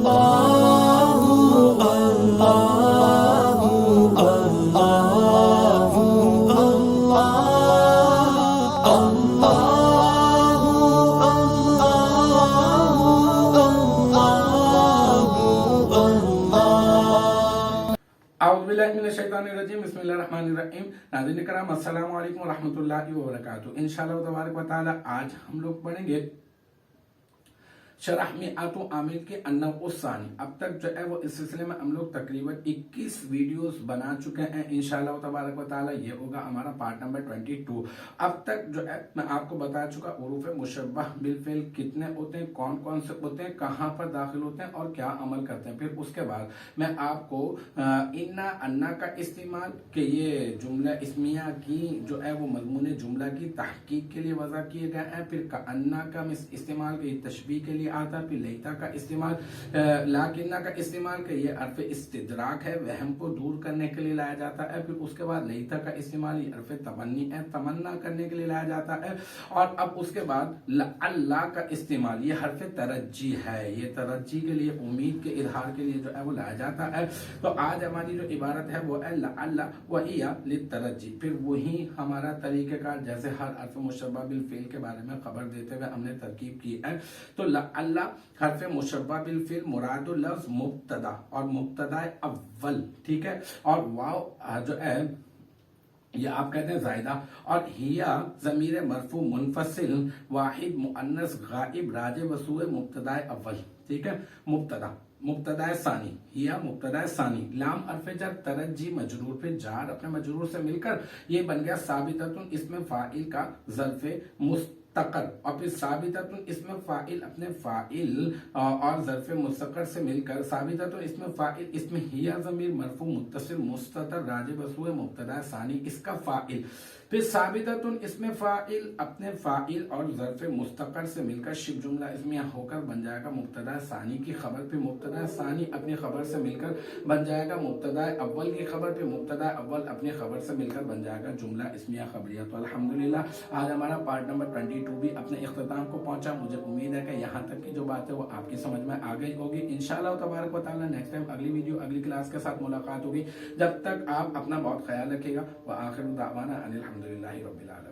बिस्मिल्लाहिर्रहमानिर्रहीम बिस्मिल्लाहिर्रहमानिर्रहीम। नाज़रीन किराम अस्सलामु अलैकुम रहमतुल्लाहि व बरकातुहू। इंशाअल्लाह तबारक व तआला आज हम लोग पढ़ेंगे शरह मिआतु आमिल के अन्नउस्सानी। अब तक जो है वो इस सिलसिले में हम लोग तकरीबन 21 वीडियोस बना चुके हैं। इंशाअल्लाह तबारक व तआला ये होगा हमारा पार्ट नंबर 22। अब तक जो है मैं आपको बता चुका उरूफ मुशब्बह बिल फ़िल कितने होते हैं, कौन कौन से होते हैं, कहाँ पर दाखिल होते हैं और क्या अमल करते हैं। फिर उसके बाद मैं आपको इन्ना अन्ना का इस्तेमाल के ये जुमला इस्मिया की जो है वो मज़मून जुमला की तहकीक के लिए वज़ा किए गए हैं। फिर का अन्ना का इस्तेमाल के तशबीह के लिए आता है। फिर लैता का इस्तेमाल लाकिन्ना का इस्तेमाल के ये अर्फ इस्तिदराक है, वहम को दूर करने के लिए लाया जाता है। फिर उसके बाद लैता का इस्तेमाल ये अर्फ तमन्नी है, तमन्ना करने के लिए लाया जाता है। और अब उसके बाद अल्लाह का इस्तेमाल ये हर्फ तरज्जी है, ये तरज्जी के लिए उम्मीद के इजहार के लिए जो है वो लाया जाता है। तो आज हमारी जो इबारत है वो है अल्लाह वहिया लितरज्जी। फिर वही हमारा तरीक़ेकार जैसे हर अर्फ मुशब्बह बिल फ़िल के बारे में खबर देते हुए हमने तरकीब की है। तो अल्लाह हर्फ मुशब्बह बिल फ़िल मुरादु लफ्ज़ मुब्तदा और मुब्तदा अव्वल, ठीक है। और वाव जो है ये आप कहते हैं जायदा, और हिया ज़मीर मरफू मुनफसिल वाहिद मुअन्नस गाइब राजे वसूए मुब्तदा अव्वल, ठीक है। मुब्तदा सानी, हिया मुब्तदा सानी, लाम अर्फ जर तरज्जी मजरूर पे जार अपने मजरूर से मिलकर ये बन गया साबिततुन इसमें फाइल का ज़र्फ़े मुस्तकर, और फिर साबिततुन इसमें फाइल अपने फाइल और ज़र्फ़े मुस्तकर से मिलकर साबिततुन इसमें फाइल इसमें हिया ज़मीर मरफू मुत्तसिल मुस्ततर राजे वसूए मुब्तदा सानी इसका फाइल, फिर साबिततुन इसमें फाइल अपने फाइल और ज़र्फ़े मुस्तकर से मिलकर शिब जुमला इसमें होकर बन जाएगा मुब्तदा सानी की खबर, फिर मुब्तदा सानी अपनी खबर से मिलकर बन जाएगा मुब्तदा अव्वल की खबर, फिर मुब्तदा अव्वल अपनी खबर से मिलकर बन जाएगा जुमला इस्मिया खबरिया। तो अल्हम्दुलिल्लाह आज हमारा पार्ट नंबर 22 भी अपने इख्तिताम को पहुंचा। मुझे उम्मीद है कि यहाँ तक की जो बात है वो आपकी समझ में आ गई होगी। इंशाअल्लाह तबारक व तआला नेक्स्ट टाइम अगली वीडियो अगली क्लास के साथ मुलाकात होगी। जब तक आप अपना बहुत ख्याल रखिएगा। व आखिर दावाना अनिल हम्दुलिल्लाहि रब्बिल आलमीन।